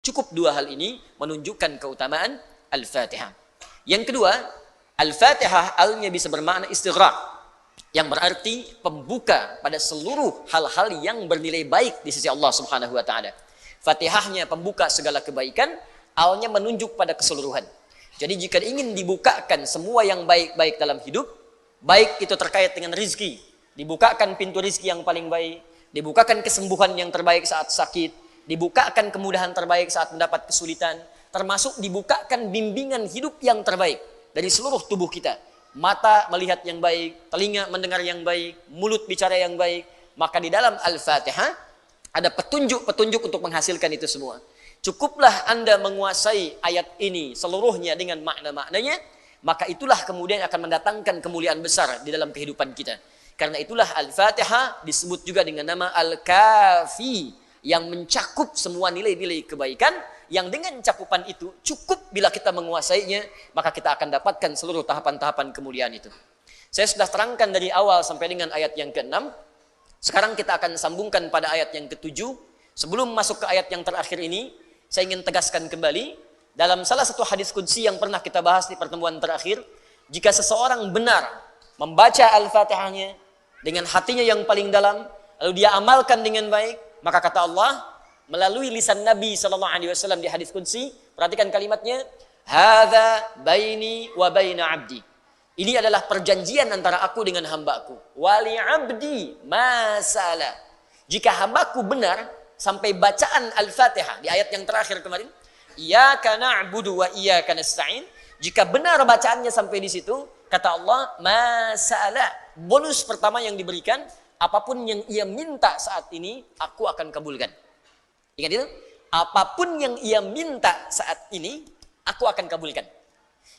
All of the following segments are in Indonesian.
Cukup dua hal ini menunjukkan keutamaan Al-Fatihah. Yang kedua, Al-Fatihah alnya bisa bermakna istighraq, yang berarti pembuka pada seluruh hal-hal yang bernilai baik di sisi Allah Subhanahu wa taala. Fatihahnya pembuka segala kebaikan, alnya menunjuk pada keseluruhan. Jadi jika ingin dibukakan semua yang baik-baik dalam hidup, baik itu terkait dengan rizki, dibukakan pintu rizki yang paling baik, dibukakan kesembuhan yang terbaik saat sakit, dibukakan kemudahan terbaik saat mendapat kesulitan, termasuk dibukakan bimbingan hidup yang terbaik dari seluruh tubuh kita. Mata melihat yang baik, telinga mendengar yang baik, mulut bicara yang baik. Maka di dalam Al-Fatihah ada petunjuk-petunjuk untuk menghasilkan itu semua. Cukuplah Anda menguasai ayat ini seluruhnya dengan makna-maknanya, maka itulah kemudian akan mendatangkan kemuliaan besar di dalam kehidupan kita. Karena itulah Al-Fatihah disebut juga dengan nama Al-Kafi, yang mencakup semua nilai-nilai kebaikan, yang dengan cakupan itu cukup bila kita menguasainya, maka kita akan dapatkan seluruh tahapan-tahapan kemuliaan itu. Saya sudah terangkan dari awal sampai dengan ayat yang ke-6. Sekarang kita akan sambungkan pada ayat yang ke-7. Sebelum masuk ke ayat yang terakhir ini, saya ingin tegaskan kembali, dalam salah satu hadis qudsi yang pernah kita bahas di pertemuan terakhir, jika seseorang benar membaca Al-Fatihahnya dengan hatinya yang paling dalam, lalu dia amalkan dengan baik, maka kata Allah melalui lisan Nabi SAW di hadis qudsi, perhatikan kalimatnya, hadza baini wa baina abdi. Ini adalah perjanjian antara aku dengan hambaku. Wali abdi masala. Jika hambaku benar sampai bacaan Al-Fatihah di ayat yang terakhir kemarin, iyyaka na'budu wa iyyaka nasta'in, jika benar bacaannya sampai di situ, kata Allah, masala, bonus pertama yang diberikan, apapun yang ia minta saat ini, aku akan kabulkan. Ingat itu? Apapun yang ia minta saat ini, aku akan kabulkan.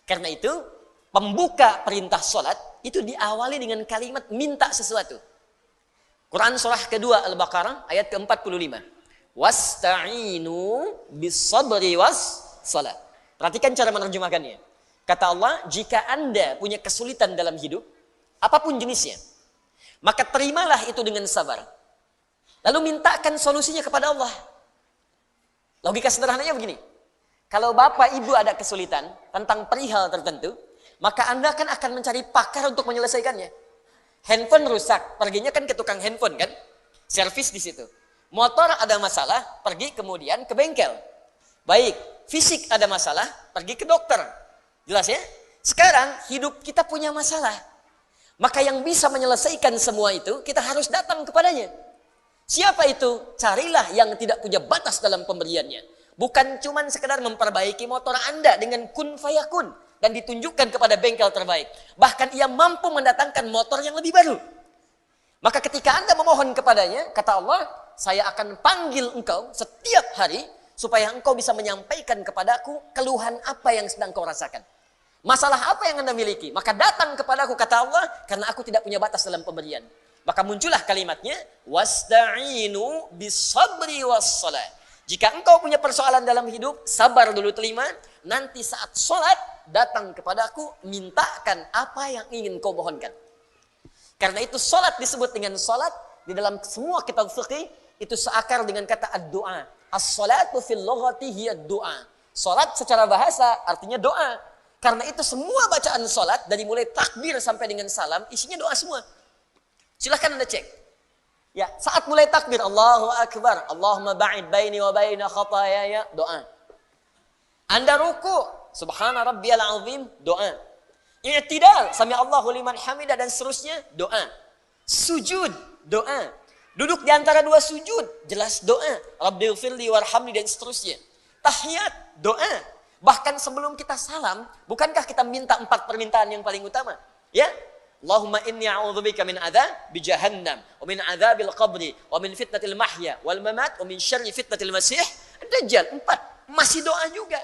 Karena itu, pembuka perintah sholat, itu diawali dengan kalimat minta sesuatu. Quran surah kedua Al-Baqarah ayat ke-45. Wasta'inu bis-sabri was-salat. Perhatikan cara menerjemahkannya. Kata Allah, jika Anda punya kesulitan dalam hidup, apapun jenisnya, maka terimalah itu dengan sabar. Lalu mintakan solusinya kepada Allah. Logika sederhananya begini. Kalau bapak ibu ada kesulitan tentang perihal tertentu, maka Anda akan mencari pakar untuk menyelesaikannya. Handphone rusak, perginya kan ke tukang handphone kan? Servis di situ. Motor ada masalah, pergi kemudian ke bengkel. Baik, fisik ada masalah, pergi ke dokter. Jelas ya? Sekarang hidup kita punya masalah. Maka yang bisa menyelesaikan semua itu, kita harus datang kepadanya. Siapa itu? Carilah yang tidak punya batas dalam pemberiannya. Bukan cuma sekedar memperbaiki motor Anda dengan kun fayakun dan ditunjukkan kepada bengkel terbaik. Bahkan ia mampu mendatangkan motor yang lebih baru. Maka ketika Anda memohon kepadanya, kata Allah, saya akan panggil engkau setiap hari supaya engkau bisa menyampaikan kepadaku keluhan apa yang sedang kau rasakan. Masalah apa yang Anda miliki? Maka datang kepadaku, kata Allah, karena aku tidak punya batas dalam pemberian. Maka muncullah kalimatnya, wasta'inu bis-sabri was-salat. Jika engkau punya persoalan dalam hidup, sabar dulu terima. Nanti saat sholat, datang kepadaku, mintakan apa yang ingin kau mohonkan. Karena itu sholat disebut dengan sholat. Di dalam semua kitab fiqih, itu seakar dengan kata ad-du'a. As-sholatu fil lughati hiya ad-du'a. Sholat secara bahasa artinya doa. Karena itu semua bacaan sholat, dari mulai takbir sampai dengan salam, isinya doa semua. Silahkan Anda cek. Ya, saat mulai takbir, Allahu Akbar, Allahumma ba'id baini wa baina khatayaya, doa. Anda ruku, subhana rabbiyal azim, doa. I'tidal, sami Allahu liman hamidah, dan seterusnya, doa. Sujud, doa. Duduk di antara dua sujud, jelas doa. Rabbighfirli warhamni, dan seterusnya. Tahiyat, doa. Bahkan sebelum kita salam, bukankah kita minta 4 permintaan yang paling utama? Ya, Allahumma inni a'udzubika min adzabi jahannam wa min adzabil qabri wa min fitnatil mahya wal mamat wa min syarri fitnatil masih dajjal. 4. Masih doa juga.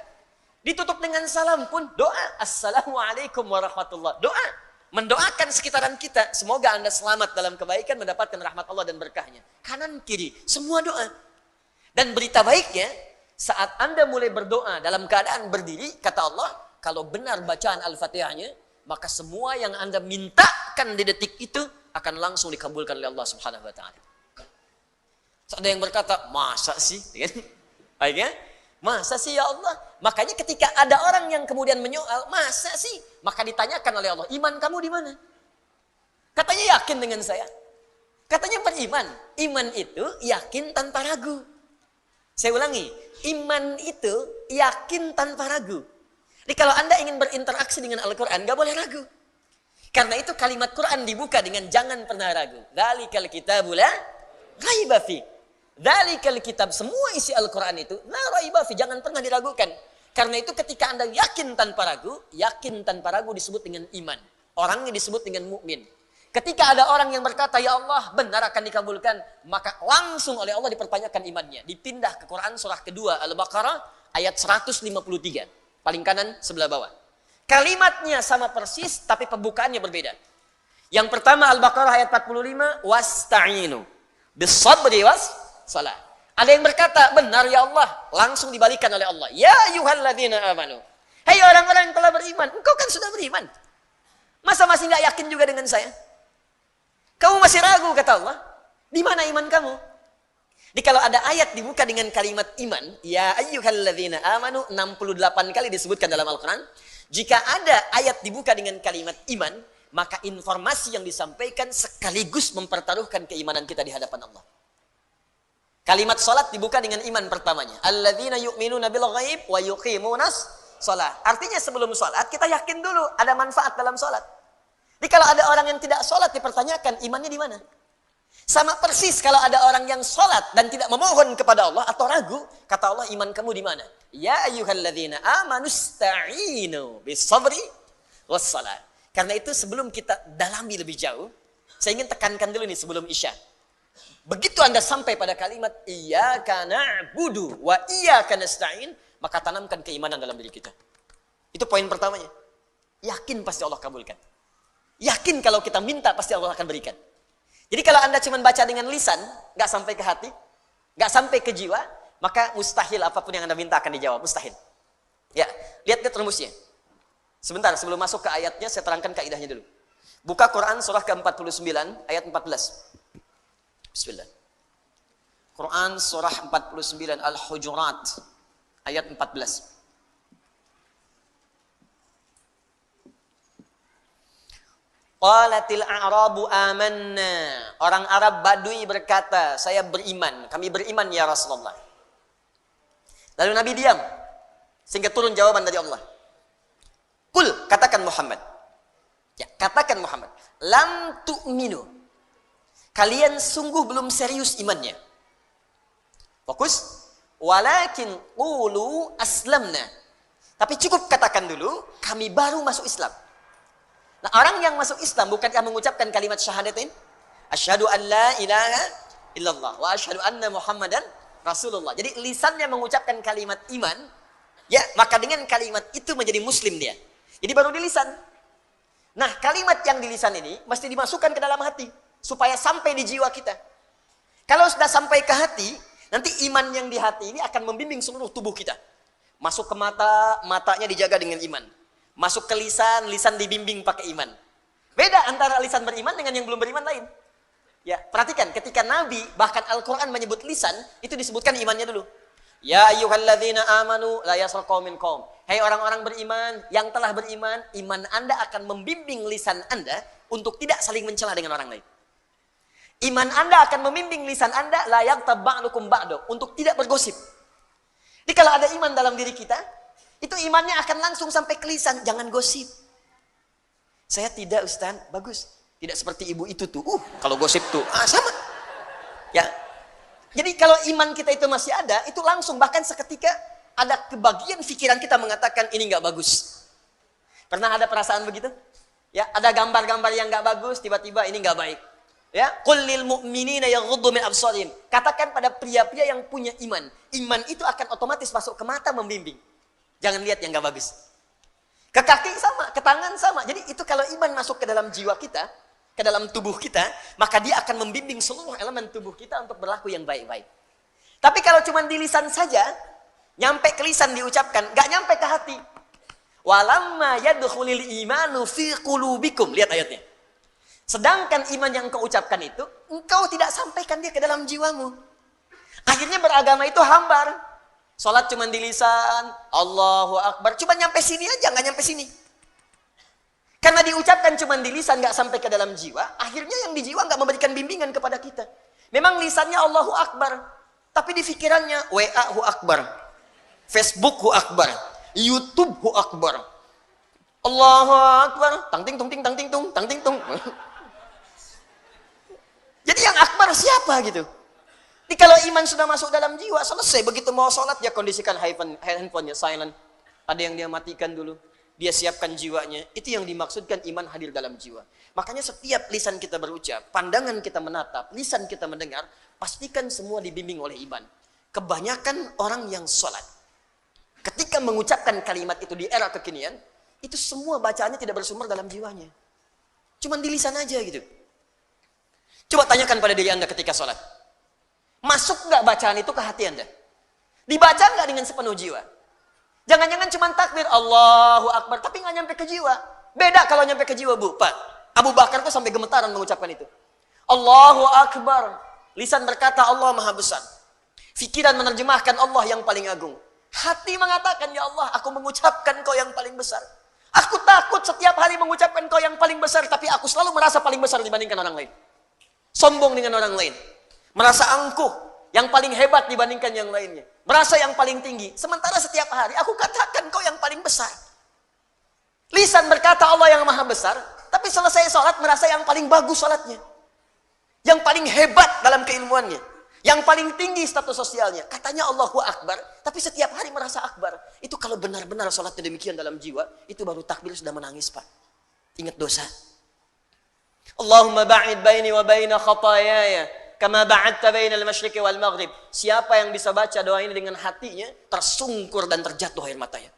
Ditutup dengan salam pun doa. Assalamualaikum warahmatullahi. Doa. Mendoakan sekitaran kita. Semoga Anda selamat dalam kebaikan, mendapatkan rahmat Allah dan berkahnya. Kanan kiri, semua doa. Dan berita baiknya, saat Anda mulai berdoa dalam keadaan berdiri, kata Allah, kalau benar bacaan Al-Fatihahnya, maka semua yang Anda mintakan di detik itu akan langsung dikabulkan oleh Allah Subhanahu wa taala. Ada yang berkata, "Masa sih?" Baiknya, Masa sih ya Allah? Makanya ketika ada orang yang kemudian menyoal, masa sih? Maka ditanyakan oleh Allah, iman kamu di mana? Katanya yakin dengan saya. Katanya beriman. Iman itu yakin tanpa ragu. Saya ulangi, iman itu yakin tanpa ragu. Jadi kalau Anda ingin berinteraksi dengan Al-Quran, gak boleh ragu. Karena itu kalimat Quran dibuka dengan jangan pernah ragu. Dzalikal kitabu la raiba fi. Dzalikal kitab, semua isi Al-Quran itu la raiba fi, jangan pernah diragukan. Karena itu ketika Anda yakin tanpa ragu disebut dengan iman. Orangnya disebut dengan mukmin. Ketika ada orang yang berkata, ya Allah benar akan dikabulkan, maka langsung oleh Allah dipertanyakan imannya. Dipindah ke Quran surah kedua Al-Baqarah ayat 153. Paling kanan sebelah bawah. Kalimatnya sama persis tapi pembukaannya berbeda. Yang pertama Al-Baqarah ayat 45, wasta'inu bis-sabri was-salah. Ada yang berkata, benar ya Allah, langsung dibalikan oleh Allah. Ya ayyuhalladzina amanu. Hei orang-orang yang telah beriman, engkau kan sudah beriman. Masa masih nggak yakin juga dengan saya? Kamu masih ragu, kata Allah. Di mana iman kamu? Jadi kalau ada ayat dibuka dengan kalimat iman, ya ayyuhalladzina amanu, 68 kali disebutkan dalam Al-Quran. Jika ada ayat dibuka dengan kalimat iman, maka informasi yang disampaikan sekaligus mempertaruhkan keimanan kita di hadapan Allah. Kalimat salat dibuka dengan iman pertamanya. Alladzina yu'minuna bil ghaib wa yuqimunas shalah. Artinya sebelum salat kita yakin dulu ada manfaat dalam salat. Jadi kalau ada orang yang tidak sholat dipertanyakan imannya di mana? Sama persis kalau ada orang yang sholat dan tidak memohon kepada Allah atau ragu, kata Allah iman kamu di mana? Ya ayyuhalladzina amanu sta'inu bis-sabri was-salat. Karena itu sebelum kita dalami lebih jauh, saya ingin tekankan dulu nih sebelum Isya. Begitu Anda sampai pada kalimat iyyaka na'budu wa iyyaka nasta'in, maka tanamkan keimanan dalam diri kita. Itu poin pertamanya. Yakin pasti Allah kabulkan. Yakin kalau kita minta pasti Allah akan berikan. Jadi kalau Anda cuma baca dengan lisan, nggak sampai ke hati, nggak sampai ke jiwa, maka mustahil apapun yang Anda minta akan dijawab, mustahil. Ya, lihat rumusnya. Sebentar sebelum masuk ke ayatnya saya terangkan kaidahnya dulu. Buka Quran surah ke-49 ayat 14. Bismillah. Quran surah 49 Al-Hujurat ayat 14. Qalatil a'rabu amanna. Orang Arab Badui berkata, saya beriman, kami beriman ya Rasulullah. Lalu Nabi diam, sehingga turun jawaban dari Allah. Qul, katakan Muhammad. Ya, katakan Muhammad. Lam tu'minu. Kalian sungguh belum serius imannya. Fokus. Walakin qulu aslamna. Tapi cukup katakan dulu, kami baru masuk Islam. Nah, orang yang masuk Islam bukankah mengucapkan kalimat syahadatain? Asyhadu an la ilaha illallah wa asyhadu anna Muhammadan Rasulullah. Jadi lisannya mengucapkan kalimat iman, ya, maka dengan kalimat itu menjadi muslim dia. Jadi baru di lisan. Nah, kalimat yang di lisan ini mesti dimasukkan ke dalam hati supaya sampai di jiwa kita. Kalau sudah sampai ke hati, nanti iman yang di hati ini akan membimbing seluruh tubuh kita. Masuk ke mata, matanya dijaga dengan iman. Masuk ke lisan, lisan dibimbing pakai iman. Beda antara lisan beriman dengan yang belum beriman lain. Ya, perhatikan ketika Nabi bahkan Al-Quran menyebut lisan, itu disebutkan imannya dulu. Ya ayyuhalladzina amanu la yaskhar qaumin qaum. Hai orang-orang beriman yang telah beriman, iman Anda akan membimbing lisan Anda untuk tidak saling mencela dengan orang lain. Iman Anda akan membimbing lisan Anda la yaghtab ba'dukum ba'du, untuk tidak bergosip. Jadi kalau ada iman dalam diri kita, itu imannya akan langsung sampai ke lisan, jangan gosip. Saya tidak Ustaz, bagus. Tidak seperti ibu itu tuh. Kalau gosip tuh, sama. Ya. Jadi kalau iman kita itu masih ada, itu langsung bahkan seketika ada kebagian pikiran kita mengatakan ini nggak bagus. Pernah ada perasaan begitu? Ya, ada gambar-gambar yang nggak bagus, tiba-tiba ini nggak baik. Ya, qul lil mu'minina yaghuddu min absarihim. Katakan pada pria-pria yang punya iman, iman itu akan otomatis masuk ke mata membimbing. Jangan lihat yang gak bagus. Ke kaki sama, ke tangan sama. Jadi itu kalau iman masuk ke dalam jiwa kita, ke dalam tubuh kita, maka dia akan membimbing seluruh elemen tubuh kita untuk berlaku yang baik-baik. Tapi kalau cuma di lisan saja, nyampe ke lisan diucapkan, gak nyampe ke hati. Walamma yadkhulil imanu fi qulubikum. Lihat ayatnya. Sedangkan iman yang engkau ucapkan itu, engkau tidak sampaikan dia ke dalam jiwamu. Akhirnya beragama itu hambar. Sholat cuma di lisan, Allahu Akbar, cuma nyampe sini aja, nggak nyampe sini. Karena diucapkan cuma di lisan, nggak sampai ke dalam jiwa, akhirnya yang di jiwa nggak memberikan bimbingan kepada kita. Memang lisannya Allahu Akbar, tapi di pikirannya WA hu Akbar, Facebook hu Akbar, YouTube hu Akbar, Allahu Akbar, tang ting tung ting tang ting tung tang ting tung. Jadi yang Akbar siapa gitu? Jadi kalau iman sudah masuk dalam jiwa, selesai. Begitu mau sholat, dia kondisikan handphonenya silent. Ada yang dia matikan dulu. Dia siapkan jiwanya. Itu yang dimaksudkan iman hadir dalam jiwa. Makanya setiap lisan kita berucap, pandangan kita menatap, lisan kita mendengar, pastikan semua dibimbing oleh iman. Kebanyakan orang yang sholat, ketika mengucapkan kalimat itu di era kekinian, itu semua bacaannya tidak bersumber dalam jiwanya. Cuman di lisan aja gitu. Coba tanyakan pada diri Anda ketika sholat. Masuk nggak bacaan itu ke hati Anda? Dibaca nggak dengan sepenuh jiwa? Jangan-jangan cuma takbir Allahu Akbar, tapi nggak nyampe ke jiwa. Beda kalau nyampe ke jiwa, Bu. Pak, Abu Bakar tuh sampai gemetaran mengucapkan itu. Allahu Akbar. Lisan berkata Allah Maha Besar. Pikiran menerjemahkan Allah yang paling agung. Hati mengatakan, ya Allah, aku mengucapkan Kau yang paling besar. Aku takut setiap hari mengucapkan Kau yang paling besar, tapi aku selalu merasa paling besar dibandingkan orang lain. Sombong dengan orang lain. Merasa angkuh, yang paling hebat dibandingkan yang lainnya. Merasa yang paling tinggi. Sementara setiap hari aku katakan Kau yang paling besar. Lisan berkata Allah yang Maha Besar, tapi selesai sholat merasa yang paling bagus sholatnya. Yang paling hebat dalam keilmuannya. Yang paling tinggi status sosialnya. Katanya Allahu Akbar, tapi setiap hari merasa Akbar. Itu kalau benar-benar sholatnya demikian dalam jiwa, itu baru takbir sudah menangis, Pak. Ingat dosa. Allahumma ba'id baini wa baina khatayaya kama ba'adta bainal masyriqi wal maghrib. Siapa yang bisa baca doa ini dengan hatinya, tersungkur dan terjatuh air matanya.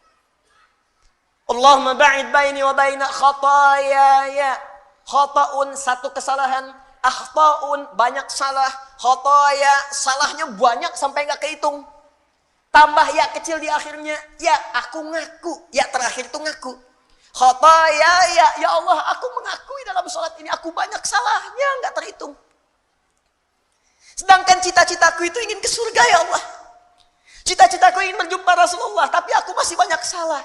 Allahumma ba'id baini wa baina khatayaya. Khata'un satu kesalahan, akhta'un banyak salah, khataya salahnya banyak sampai enggak kehitung. Tambah ya kecil di akhirnya, ya aku ngaku, ya terakhir itu ngaku. Khatayaya, ya Allah, aku mengakui dalam sholat ini aku banyak salahnya enggak terhitung. Sedangkan cita-citaku itu ingin ke surga, ya Allah. Cita-citaku ingin berjumpa Rasulullah, tapi aku masih banyak salah.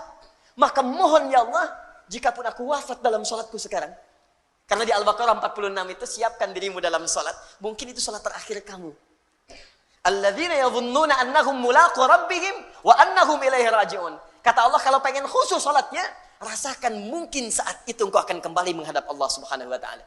Maka mohon, ya Allah, jikapun aku wafat dalam sholatku sekarang. Karena di Al-Baqarah 46 itu, siapkan dirimu dalam sholat. Mungkin itu sholat terakhir kamu. Alladzina yadhunnuna annahum mulaqu rabbihim wa annahum ilaihi raji'un. Kata Allah, kalau pengen khusus sholatnya, rasakan mungkin saat itu engkau akan kembali menghadap Allah Subhanahu wa ta'ala.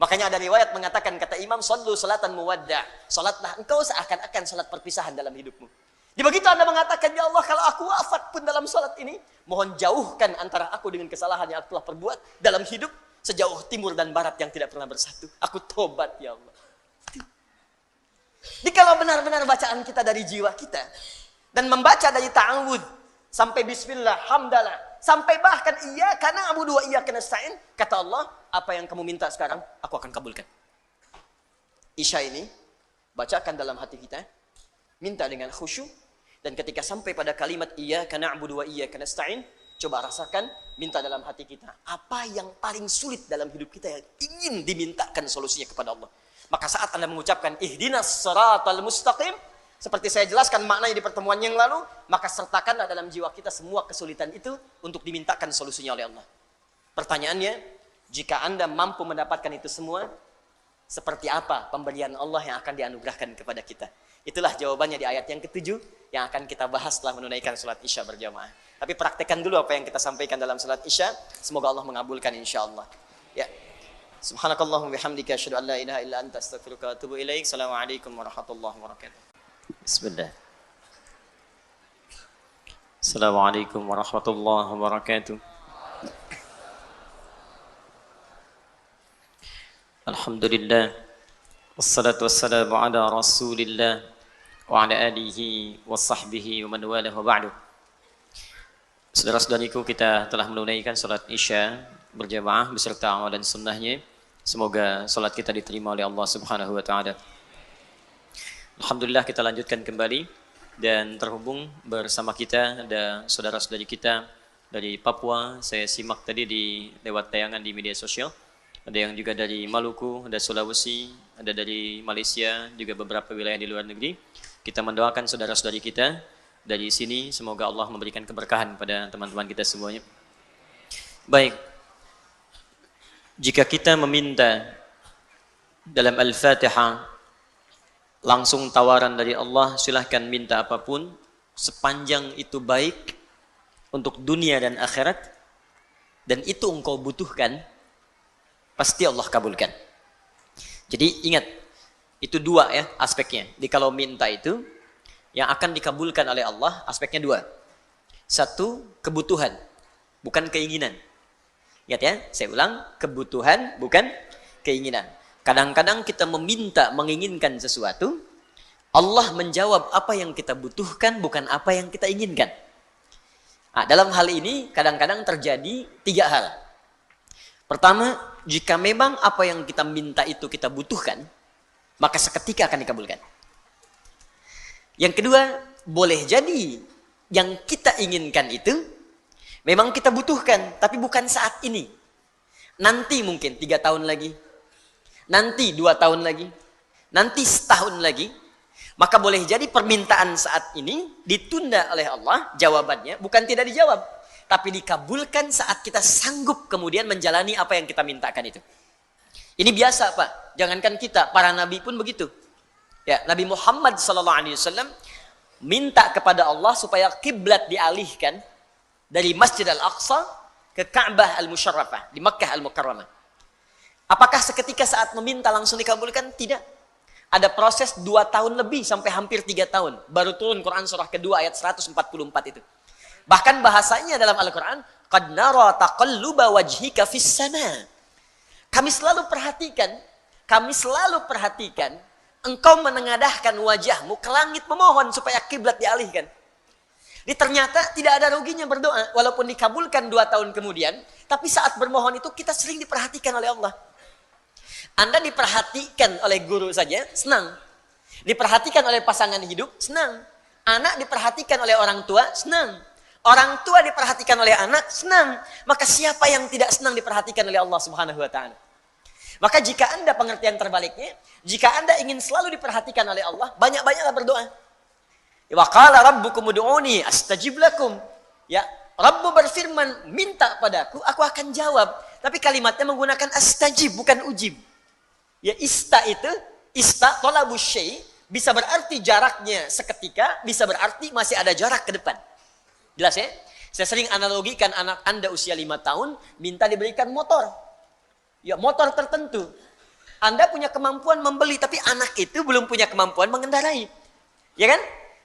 Makanya ada riwayat mengatakan, kata Imam, sallu salatan muwadda'. Salatlah engkau seakan-akan salat perpisahan dalam hidupmu. Di begitu Anda mengatakan, ya Allah, kalau aku wafat pun dalam salat ini, mohon jauhkan antara aku dengan kesalahan yang aku telah perbuat dalam hidup, sejauh timur dan barat yang tidak pernah bersatu. Aku tobat, ya Allah. Jadi kalau benar-benar bacaan kita dari jiwa kita, dan membaca dari ta'awud, sampai bismillah, hamdalah, sampai bahkan iyyaka na'budu wa iyyaka nasta'in, kata Allah, apa yang kamu minta sekarang, aku akan kabulkan. Isya ini, bacakan dalam hati kita, minta dengan khusyuk, dan ketika sampai pada kalimat iyyaka na'budu wa iyyaka nasta'in, coba rasakan, minta dalam hati kita, apa yang paling sulit dalam hidup kita yang ingin dimintakan solusinya kepada Allah. Maka saat Anda mengucapkan ihdinas siratal mustaqim, seperti saya jelaskan maknanya di pertemuan yang lalu, maka sertakanlah dalam jiwa kita semua kesulitan itu untuk dimintakan solusinya oleh Allah. Pertanyaannya, jika Anda mampu mendapatkan itu semua, seperti apa pemberian Allah yang akan dianugerahkan kepada kita? Itulah jawabannya di ayat yang ke-7 yang akan kita bahas setelah menunaikan salat Isya berjamaah. Tapi praktekkan dulu apa yang kita sampaikan dalam salat Isya, semoga Allah mengabulkan insyaallah. Ya. Subhanakallahumma bihamdika asyhadu an la ilaha illa anta astaghfiruka wa atubu ilaik. Assalamualaikum warahmatullahi wabarakatuh. Bismillah. Assalamualaikum warahmatullahi wabarakatuh. Alhamdulillah. Wassalatu wassalamu ala Rasulillah wa ala alihi wa sahbihi wa man walah wa ba'du. Saudara-saudariku, kita telah menunaikan salat Isya berjamaah beserta amal dan sunnahnya. Semoga salat kita diterima oleh Allah Subhanahu wa taala. Alhamdulillah, kita lanjutkan kembali dan terhubung bersama kita ada saudara-saudari kita dari Papua. Saya simak tadi lewat tayangan di media sosial. Ada yang juga dari Maluku, ada Sulawesi, ada dari Malaysia, juga beberapa wilayah di luar negeri. Kita mendoakan saudara-saudari kita dari sini. Semoga Allah memberikan keberkahan pada teman-teman kita semuanya. Baik, jika kita meminta dalam Al-Fatihah langsung tawaran dari Allah, silahkan minta apapun sepanjang itu baik untuk dunia dan akhirat dan itu engkau butuhkan, pasti Allah kabulkan. Jadi ingat, itu dua ya aspeknya. Jadi kalau minta itu yang akan dikabulkan oleh Allah aspeknya dua. Satu, kebutuhan, bukan keinginan. Ingat ya, saya ulang, kebutuhan bukan keinginan. Kadang-kadang kita meminta, menginginkan sesuatu, Allah menjawab apa yang kita butuhkan, bukan apa yang kita inginkan. Nah, dalam hal ini kadang-kadang terjadi tiga hal. Pertama, jika memang apa yang kita minta itu kita butuhkan, maka seketika akan dikabulkan. Yang kedua, boleh jadi yang kita inginkan itu memang kita butuhkan, tapi bukan saat ini. Nanti mungkin 3 tahun lagi, nanti 2 tahun lagi, nanti setahun lagi. Maka boleh jadi permintaan saat ini ditunda oleh Allah, jawabannya bukan tidak dijawab, tapi dikabulkan saat kita sanggup kemudian menjalani apa yang kita mintakan itu. Ini biasa Pak, jangankan kita, para nabi pun begitu. Ya, Nabi Muhammad SAW minta kepada Allah supaya kiblat dialihkan dari Masjid Al-Aqsa ke Ka'bah Al-Musyarrafah di Makkah Al-Mukarramah. Apakah seketika saat meminta langsung dikabulkan? Tidak. Ada proses 2 tahun lebih sampai hampir 3 tahun. Baru turun Quran surah kedua ayat 144 itu. Bahkan bahasanya dalam Al-Quran, qad nara taqalluba wajhika fis sama. Kami selalu perhatikan engkau menengadahkan wajahmu ke langit memohon supaya kiblat dialihkan. Ini ternyata tidak ada ruginya berdoa walaupun dikabulkan 2 tahun kemudian, tapi saat bermohon itu kita sering diperhatikan oleh Allah. Anda diperhatikan oleh guru saja, senang. Diperhatikan oleh pasangan hidup, senang. Anak diperhatikan oleh orang tua, senang. Orang tua diperhatikan oleh anak, senang. Maka siapa yang tidak senang diperhatikan oleh Allah Subhanahu wa Ta'ala? Maka jika Anda pengertian terbaliknya, jika Anda ingin selalu diperhatikan oleh Allah, banyak-banyaklah berdoa. Wa qala rabbukum ud'uni astajib lakum. Ya, Rabbu berfirman, minta padaku, aku akan jawab. Tapi kalimatnya menggunakan astajib, bukan ujib. Ya, ista tolabus syai, bisa berarti jaraknya seketika, bisa berarti masih ada jarak ke depan. Jelas ya? Saya sering analogikan anak Anda usia 5 tahun, minta diberikan motor. Ya, motor tertentu. Anda punya kemampuan membeli, tapi anak itu belum punya kemampuan mengendarai. Ya kan?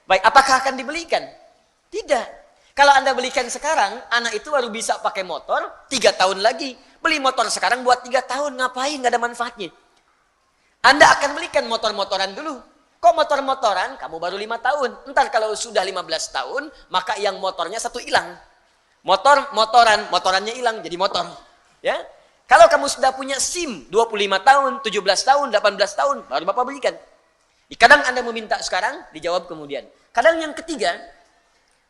Baik, apakah akan dibelikan? Tidak. Kalau Anda belikan sekarang, anak itu baru bisa pakai motor 3 tahun lagi. Beli motor sekarang buat 3 tahun, ngapain? Nggak ada manfaatnya. Anda akan belikan motor-motoran dulu. Kok motor-motoran? Kamu baru 5 tahun. Entar kalau sudah 15 tahun, maka yang motornya satu hilang. Motorannya hilang jadi motor. Ya. Kalau kamu sudah punya SIM 25 tahun, 17 tahun, 18 tahun, baru Bapak belikan. Kadang Anda meminta sekarang, dijawab kemudian. Kadang yang ketiga,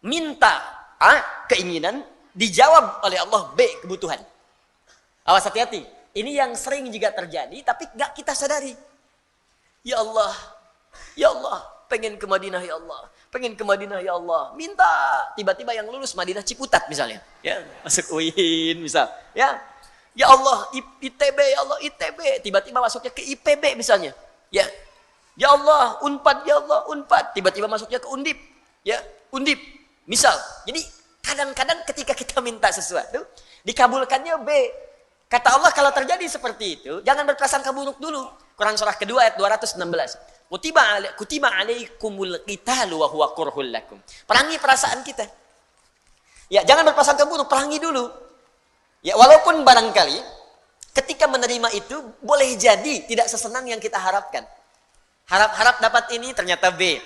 minta A, keinginan, dijawab oleh Allah B, kebutuhan. Awas hati-hati. Ini yang sering juga terjadi, tapi nggak kita sadari. Ya Allah, pengen ke Madinah ya Allah, pengen ke Madinah ya Allah. Minta, tiba-tiba yang lulus Madinah Ciputat misalnya, ya masuk UIN misal, ya Allah ITB ya Allah ITB, tiba-tiba masuknya ke IPB misalnya, ya Allah Unpad ya Allah Unpad, tiba-tiba masuknya ke Undip, ya Undip, misal. Jadi kadang-kadang ketika kita minta sesuatu, dikabulkannya B. Kata Allah, kalau terjadi seperti itu, jangan berprasangka buruk dulu. Quran surah kedua ayat 216. Kutiba alaikumul qitalu wa huwa kurhul lakum. Perangi perasaan kita. Ya, jangan berprasangka buruk, perangi dulu. Ya, walaupun barangkali ketika menerima itu boleh jadi tidak sesenang yang kita harapkan. Harap-harap dapat ini, ternyata B.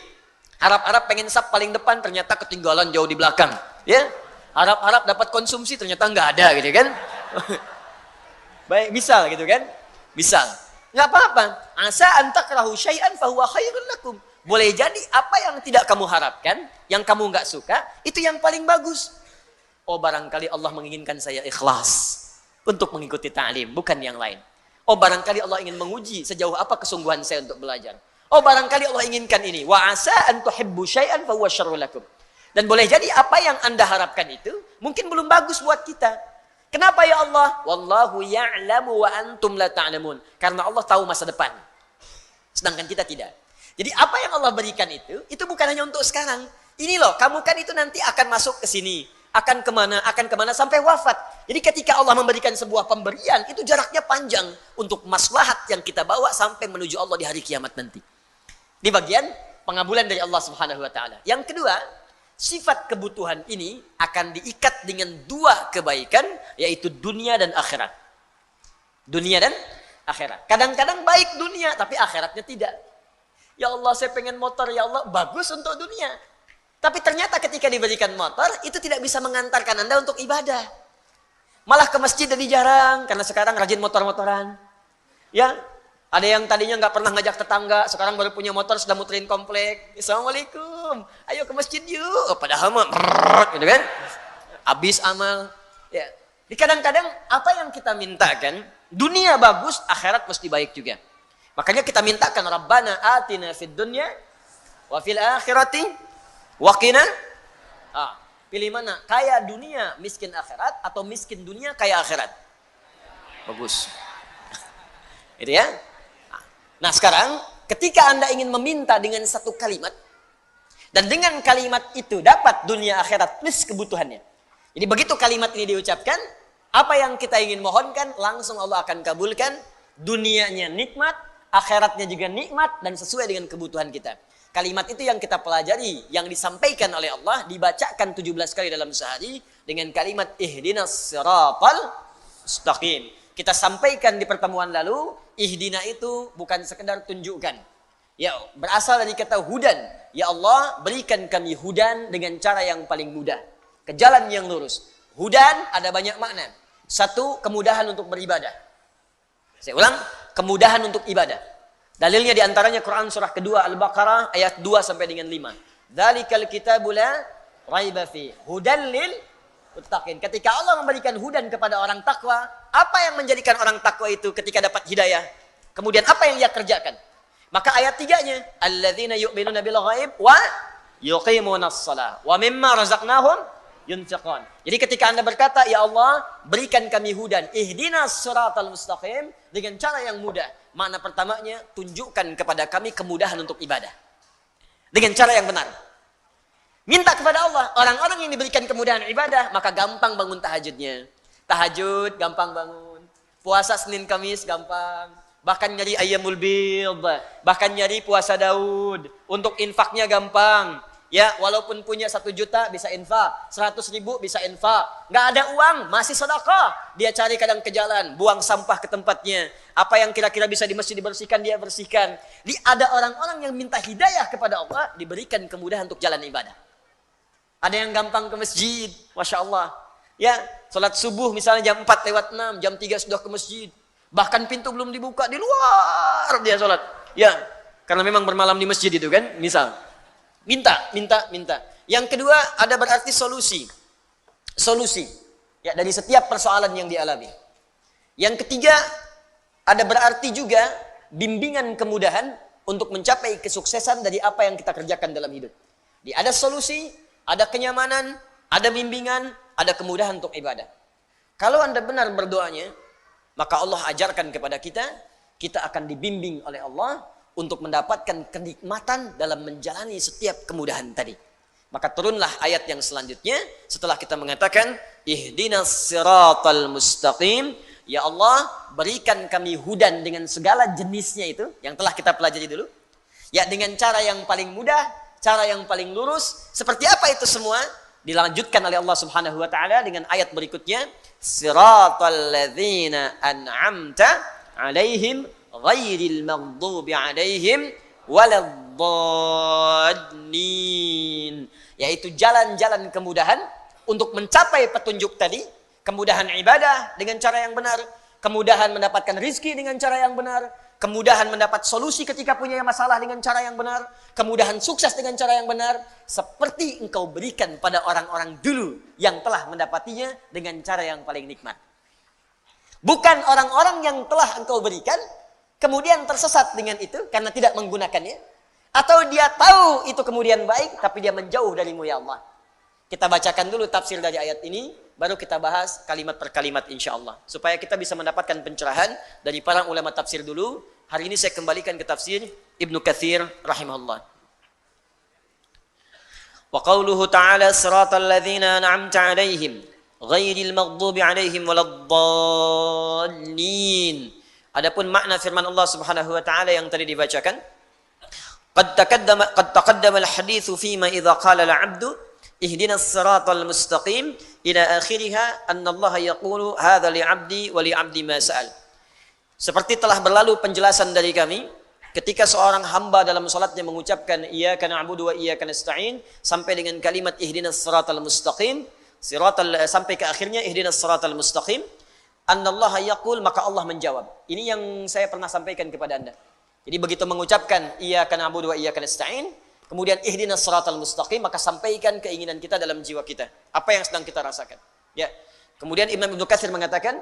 Harap-harap pengen sap paling depan, ternyata ketinggalan jauh di belakang. Ya, harap-harap dapat konsumsi, ternyata nggak ada gitu kan. Baik, misal gitu kan? Misal. Nggak apa-apa. Asa antakrahu syai'an fahuwa khairun lakum. Boleh jadi apa yang tidak kamu harapkan, yang kamu nggak suka, itu yang paling bagus. Oh, barangkali Allah menginginkan saya ikhlas untuk mengikuti ta'lim, bukan yang lain. Oh, barangkali Allah ingin menguji sejauh apa kesungguhan saya untuk belajar. Oh, barangkali Allah inginkan ini. Wa asa an tuhibbu syai'an fahuwa syarrul lakum. Dan boleh jadi apa yang Anda harapkan itu mungkin belum bagus buat kita. Kenapa ya Allah? Wallahu ya'lamu wa antum la ta'lamun. Karena Allah tahu masa depan. Sedangkan kita tidak. Jadi apa yang Allah berikan itu bukan hanya untuk sekarang. Ini loh, kamu kan itu nanti akan masuk ke sini. Akan kemana sampai wafat. Jadi ketika Allah memberikan sebuah pemberian, itu jaraknya panjang untuk maslahat yang kita bawa sampai menuju Allah di hari kiamat nanti. Di bagian pengabulan dari Allah Subhanahu wa taala. Yang kedua, sifat kebutuhan ini akan diikat dengan dua kebaikan, yaitu dunia dan akhirat. Dunia dan akhirat. Kadang-kadang baik dunia, tapi akhiratnya tidak. Ya Allah, saya pengen motor, ya Allah, bagus untuk dunia. Tapi ternyata ketika diberikan motor, itu tidak bisa mengantarkan Anda untuk ibadah. Malah ke masjid jadi jarang, karena sekarang rajin motor-motoran. Ya, ada yang tadinya nggak pernah ngajak tetangga, sekarang baru punya motor, sudah muterin komplek. Assalamualaikum, ayo ke masjid yuk. Padahal mah, gitu kan? Habis amal. Ya. Di kadang-kadang apa yang kita mintakan, dunia bagus, akhirat mesti baik juga. Makanya kita mintakan Rabbana atina fid dunya wa fil akhirati waqina. Pilih mana? Kaya dunia, miskin akhirat, atau miskin dunia, kaya akhirat? Bagus. Itu ya. Nah sekarang, ketika Anda ingin meminta dengan satu kalimat, dan dengan kalimat itu dapat dunia akhirat plus kebutuhannya. Jadi begitu kalimat ini diucapkan, apa yang kita ingin mohonkan, langsung Allah akan kabulkan. Dunianya nikmat, akhiratnya juga nikmat, dan sesuai dengan kebutuhan kita. Kalimat itu yang kita pelajari, yang disampaikan oleh Allah, dibacakan 17 kali dalam sehari, dengan kalimat ihdinas siratal mustaqim. Kita sampaikan di pertemuan lalu, ihdina itu bukan sekedar tunjukkan. Ya, berasal dari kata hudan. Ya Allah, berikan kami hudan dengan cara yang paling mudah. Ke jalan yang lurus. Hudan ada banyak makna. Satu, kemudahan untuk beribadah. Saya ulang, kemudahan untuk ibadah. Dalilnya diantaranya Quran surah kedua Al-Baqarah ayat 2 sampai dengan 5. Dzalikal kitabu la raiba fi hudan lil muttaqin. Ketika Allah memberikan hudan kepada orang takwa, apa yang menjadikan orang takwa itu ketika dapat hidayah? Kemudian apa yang dia kerjakan? Maka ayat 3-nya, alladzina yu'minuna bil ghaib wa yuqimunas shalah wa mimma razaqnahum yunfiqun. Jadi ketika Anda berkata, ya Allah, berikan kami hudan, ihdinas siratal mustaqim, dengan cara yang mudah. Makna pertamanya, tunjukkan kepada kami kemudahan untuk ibadah. Dengan cara yang benar. Minta kepada Allah, orang-orang yang diberikan kemudahan ibadah, maka gampang bangun tahajudnya. Tahajud, gampang bangun. Puasa Senin Kamis, gampang. Bahkan nyari ayyamul bid, bahkan nyari puasa Daud. Untuk infaknya gampang. Ya, walaupun punya 1 juta bisa infak, 100.000 bisa infak. Nggak ada uang, masih sedekah. Dia cari kadang ke jalan, buang sampah ke tempatnya. Apa yang kira-kira bisa di masjid dibersihkan, dia bersihkan. Ada orang-orang yang minta hidayah kepada Allah, diberikan kemudahan untuk jalan ibadah. Ada yang gampang ke masjid, Masya Allah. Ya, sholat subuh misalnya jam 4 lewat 6, jam 3 sudah ke masjid. Bahkan pintu belum dibuka, di luar dia sholat. Ya, karena memang bermalam di masjid itu kan, misal. Minta. Yang kedua, ada berarti solusi. Solusi. Ya, dari setiap persoalan yang dialami. Yang ketiga, ada berarti juga bimbingan kemudahan untuk mencapai kesuksesan dari apa yang kita kerjakan dalam hidup. Jadi ada solusi, ada kenyamanan, ada bimbingan, ada kemudahan untuk ibadah. Kalau Anda benar berdoanya, maka Allah ajarkan kepada kita, kita akan dibimbing oleh Allah untuk mendapatkan kenikmatan dalam menjalani setiap kemudahan tadi. Maka turunlah ayat yang selanjutnya setelah kita mengatakan ihdinas siratal mustaqim, ya Allah, berikan kami hudan dengan segala jenisnya itu yang telah kita pelajari dulu. Ya, dengan cara yang paling mudah, cara yang paling lurus. Seperti apa itu semua? Dilanjutkan oleh Allah Subhanahu wa taala dengan ayat berikutnya, siratal ladzina an'amta 'alaihim ghairil maghdubi 'alaihim waladdallin. Yaitu jalan-jalan kemudahan untuk mencapai petunjuk tadi, kemudahan ibadah dengan cara yang benar, kemudahan mendapatkan rizki dengan cara yang benar, kemudahan mendapat solusi ketika punya masalah dengan cara yang benar, kemudahan sukses dengan cara yang benar, seperti engkau berikan pada orang-orang dulu yang telah mendapatinya dengan cara yang paling nikmat. Bukan orang-orang yang telah engkau berikan kemudian tersesat dengan itu karena tidak menggunakannya, atau dia tahu itu kemudian baik tapi dia menjauh darimu ya Allah. Kita bacakan dulu tafsir dari ayat ini, baru kita bahas kalimat per kalimat insyaallah. Supaya kita bisa mendapatkan pencerahan dari para ulama tafsir dulu. Hari ini saya kembalikan ke tafsir Ibnu Katsir rahimahullah. Wa qauluhu ta'ala siratal ladzina an'amta 'alaihim ghairil maghdubi 'alaihim waladdallin. Adapun makna firman Allah Subhanahu wa taala yang tadi dibacakan, qad taqaddama al-haditsu fima idza qala al-'abdu ihdinas siratal mustaqim ila akhiriha anna Allah yaqulu hadza li'abdi wa li'abdi ma sa'al. Seperti telah berlalu penjelasan dari kami ketika seorang hamba dalam salatnya mengucapkan iyyaka na'budu wa iyyaka nasta'in sampai dengan kalimat ihdinas siratal mustaqim, sampai ke akhirnya ihdinas siratal mustaqim, annallaha yaqul, maka Allah menjawab. Ini yang saya pernah sampaikan kepada Anda. Jadi begitu mengucapkan iyyaka na'budu wa iyyaka nasta'in, kemudian ihdinas siratal mustaqim, maka sampaikan keinginan kita dalam jiwa kita. Apa yang sedang kita rasakan. Ya. Kemudian Imam Ibnu Katsir mengatakan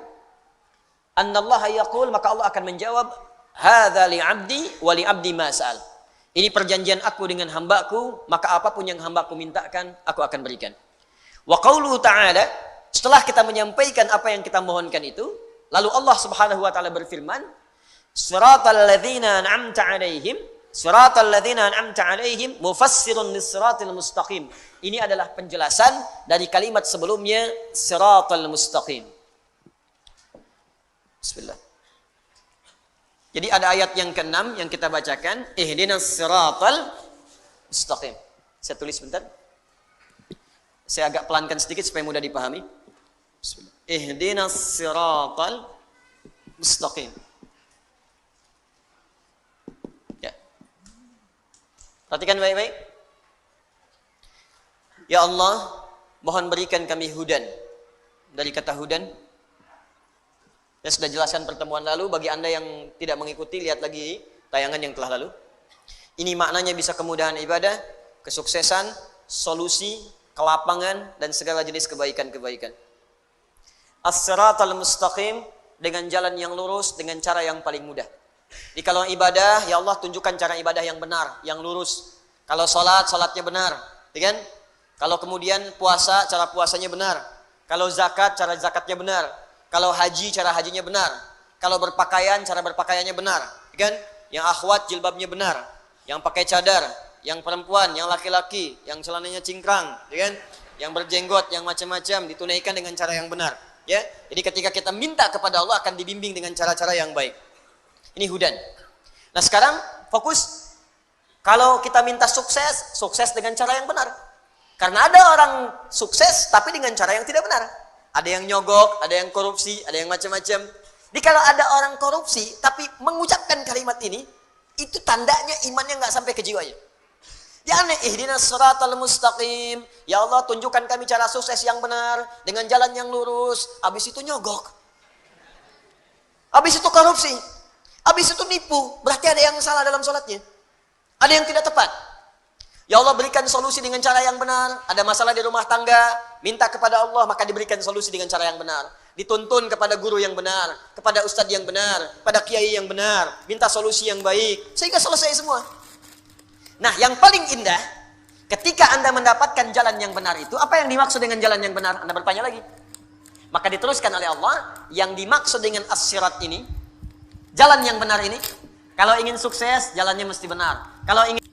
annallaha yaqul, maka Allah akan menjawab hadza li'abdi wa li'abdi ma sa'al. Ini perjanjian aku dengan hambaku, maka apapun yang hambaku mintakan, aku akan berikan. Wa qauluhu ta'ala, setelah kita menyampaikan apa yang kita mohonkan itu, lalu Allah Subhanahu wa taala berfirman, siratal ladzina an'amta 'alaihim, siratal ladzina an'amta 'alaihim mufassirun lis-siratal mustaqim. Ini adalah penjelasan dari kalimat sebelumnya siratal mustaqim. Bismillah. Jadi ada ayat yang ke-6 yang kita bacakan, ihdinas siratal mustaqim. Saya tulis bentar. Saya agak pelankan sedikit supaya mudah dipahami. Bismillah. Ihdinas siratal mustaqim. Ya. Perhatikan baik-baik. Ya Allah, mohon berikan kami hudan. Dari kata hudan, saya sudah jelaskan pertemuan lalu. Bagi Anda yang tidak mengikuti, lihat lagi tayangan yang telah lalu. Ini maknanya bisa kemudahan ibadah, kesuksesan, solusi, kelapangan, dan segala jenis kebaikan-kebaikan. As-siratal mustaqim, dengan jalan yang lurus, dengan cara yang paling mudah. Jadi kalau ibadah, ya Allah tunjukkan cara ibadah yang benar, yang lurus. Kalau sholat, sholatnya benar. Ya kan? Kalau kemudian puasa, cara puasanya benar. Kalau zakat, cara zakatnya benar. Kalau haji, cara hajinya benar. Kalau berpakaian, cara berpakaiannya benar. Kan? Yang akhwat, jilbabnya benar. Yang pakai cadar, yang perempuan, yang laki-laki, yang celananya cingkrang, kan? Yang berjenggot, yang macam-macam, ditunaikan dengan cara yang benar. Ya, jadi ketika kita minta kepada Allah akan dibimbing dengan cara-cara yang baik. Ini hudan. Nah sekarang fokus. Kalau kita minta sukses, sukses dengan cara yang benar. Karena ada orang sukses tapi dengan cara yang tidak benar. Ada yang nyogok, ada yang korupsi, ada yang macam-macam. Jadi kalau ada orang korupsi tapi mengucapkan kalimat ini, itu tandanya imannya nggak sampai ke jiwanya. Ya aneh, ihdinas siratal mustaqim. Ya Allah, tunjukkan kami cara sukses yang benar dengan jalan yang lurus. Habis itu nyogok. Habis itu korupsi. Habis itu nipu. Berarti ada yang salah dalam sholatnya. Ada yang tidak tepat. Ya Allah, berikan solusi dengan cara yang benar. Ada masalah di rumah tangga, minta kepada Allah, maka diberikan solusi dengan cara yang benar. Dituntun kepada guru yang benar, kepada ustadz yang benar, pada kiai yang benar, minta solusi yang baik, sehingga selesai semua. Nah, yang paling indah, ketika Anda mendapatkan jalan yang benar itu, apa yang dimaksud dengan jalan yang benar? Anda bertanya lagi. Maka diteruskan oleh Allah, yang dimaksud dengan as-sirat ini, jalan yang benar ini, kalau ingin sukses, jalannya mesti benar. Kalau ingin